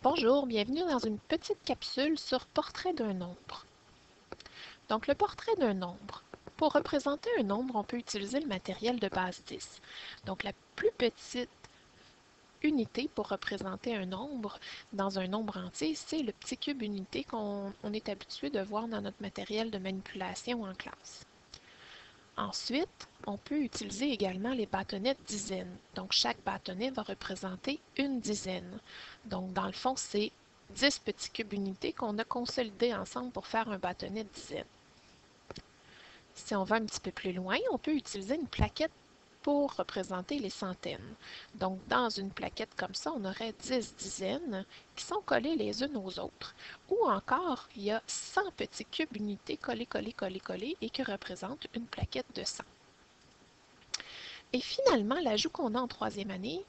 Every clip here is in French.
Bonjour, bienvenue dans une petite capsule sur portrait d'un nombre. Donc, le portrait d'un nombre. Pour représenter un nombre, on peut utiliser le matériel de base 10. Donc, la plus petite unité pour représenter un nombre dans un nombre entier, c'est le petit cube unité qu'on est habitué de voir dans notre matériel de manipulation en classe. Ensuite, on peut utiliser également les bâtonnets de dizaines. Donc, chaque bâtonnet va représenter une dizaine. Donc, dans le fond, c'est 10 petits cubes unités qu'on a consolidés ensemble pour faire un bâtonnet de dizaines. Si on va un petit peu plus loin, on peut utiliser une plaquette pour représenter les centaines. Donc, dans une plaquette comme ça, on aurait 10 dizaines qui sont collées les unes aux autres. Ou encore, il y a 100 petits cubes unités collés, collés, collés, collés et qui représentent une plaquette de 100. Et finalement, l'ajout qu'on a en troisième année,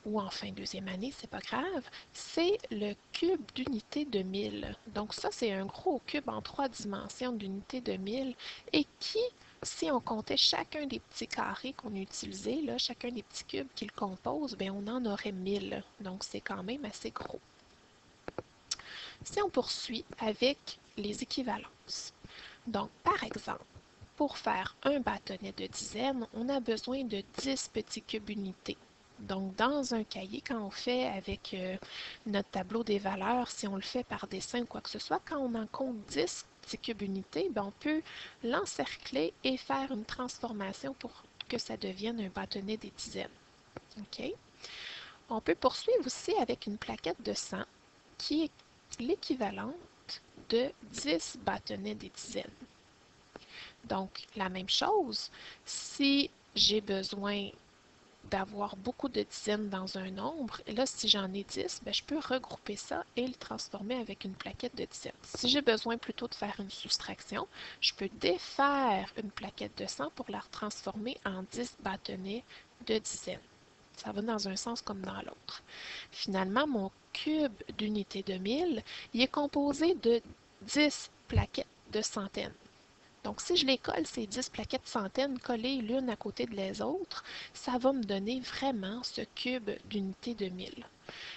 ou en fin deuxième année, c'est pas grave, c'est le cube d'unité de 1000. Donc ça, c'est un gros cube en 3 dimensions d'unité de 1000 et qui, si on comptait chacun des petits carrés qu'on a utilisés, là, chacun des petits cubes qui le composent, bien, on en aurait 1000. Donc c'est quand même assez gros. Si on poursuit avec les équivalences. Donc, par exemple, pour faire un bâtonnet de dizaines, on a besoin de 10 petits cubes unités. Donc, dans un cahier, quand on fait avec notre tableau des valeurs, si on le fait par dessin ou quoi que ce soit, quand on en compte 10 petits cubes unités, bien, on peut l'encercler et faire une transformation pour que ça devienne un bâtonnet des dizaines. OK? On peut poursuivre aussi avec une plaquette de 100 qui est l'équivalente de 10 bâtonnets des dizaines. Donc, la même chose, si j'ai besoin d'avoir beaucoup de dizaines dans un nombre, et là, si j'en ai 10, bien, je peux regrouper ça et le transformer avec une plaquette de dizaines. Si j'ai besoin plutôt de faire une soustraction, je peux défaire une plaquette de 100 pour la transformer en 10 bâtonnets de dizaines. Ça va dans un sens comme dans l'autre. Finalement, mon cube d'unité de 1000, il est composé de 10 plaquettes de centaines. Donc, si je les colle, ces 10 plaquettes centaines collées l'une à côté de les autres, ça va me donner vraiment ce cube d'unité de 1000.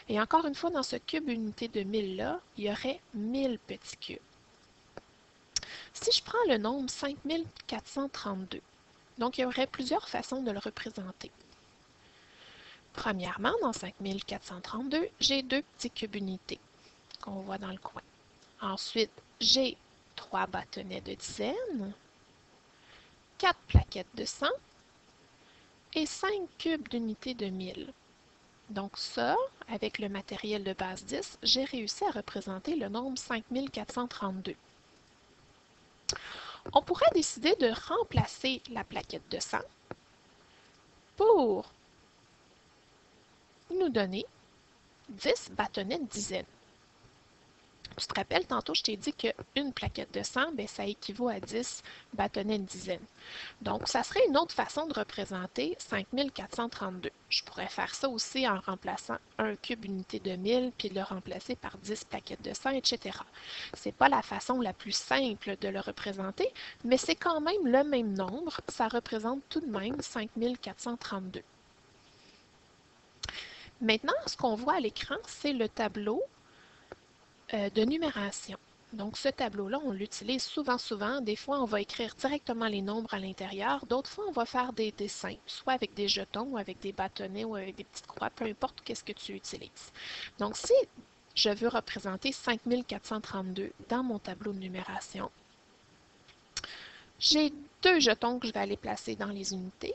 Et encore une fois, dans ce cube unité de 1000-là, il y aurait 1000 petits cubes. Si je prends le nombre 5432, donc il y aurait plusieurs façons de le représenter. Premièrement, dans 5432, j'ai deux petits cubes unités qu'on voit dans le coin. Ensuite, j'ai 3 bâtonnets de dizaines, 4 plaquettes de 100 et 5 cubes d'unité de 1000. Donc ça, avec le matériel de base 10, j'ai réussi à représenter le nombre 5432. On pourrait décider de remplacer la plaquette de 100 pour nous donner 10 bâtonnets de dizaines. Tu te rappelles, tantôt, je t'ai dit qu'une plaquette de 100, bien, ça équivaut à 10 bâtonnets de dizaines. Donc, ça serait une autre façon de représenter 5432. Je pourrais faire ça aussi en remplaçant un cube unité de 1000, puis le remplacer par 10 plaquettes de 100, etc. Ce n'est pas la façon la plus simple de le représenter, mais c'est quand même le même nombre. Ça représente tout de même 5432. Maintenant, ce qu'on voit à l'écran, c'est le tableau de numération. Donc, ce tableau-là, on l'utilise souvent. Des fois, on va écrire directement les nombres à l'intérieur. D'autres fois, on va faire des dessins, soit avec des jetons ou avec des bâtonnets ou avec des petites croix, peu importe qu'est-ce que tu utilises. Donc, si je veux représenter 5432 dans mon tableau de numération, j'ai 2 jetons que je vais aller placer dans les unités,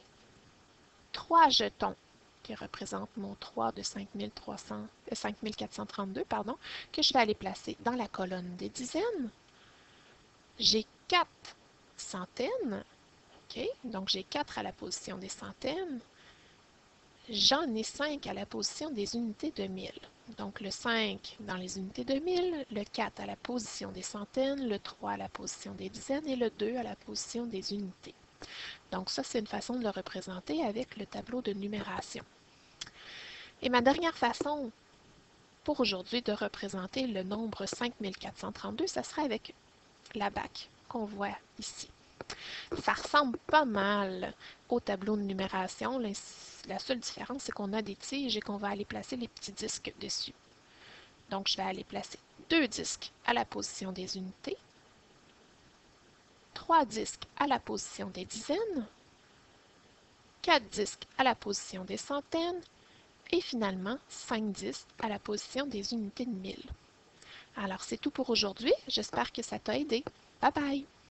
3 jetons qui représente mon 3 de 5432, pardon, que je vais aller placer dans la colonne des dizaines. J'ai 4 centaines, ok? Donc j'ai 4 à la position des centaines. J'en ai 5 à la position des unités de 1000. Donc le 5 dans les unités de 1000, le 4 à la position des centaines, le 3 à la position des dizaines et le 2 à la position des unités. Donc ça, c'est une façon de le représenter avec le tableau de numération. Et ma dernière façon pour aujourd'hui de représenter le nombre 5432, ça serait avec la BAC qu'on voit ici. Ça ressemble pas mal au tableau de numération. La seule différence, c'est qu'on a des tiges et qu'on va aller placer les petits disques dessus. Donc, je vais aller placer 2 disques à la position des unités, 3 disques à la position des dizaines, 4 disques à la position des centaines et finalement 5 disques à la position des unités de 1000. Alors, c'est tout pour aujourd'hui. J'espère que ça t'a aidé. Bye bye!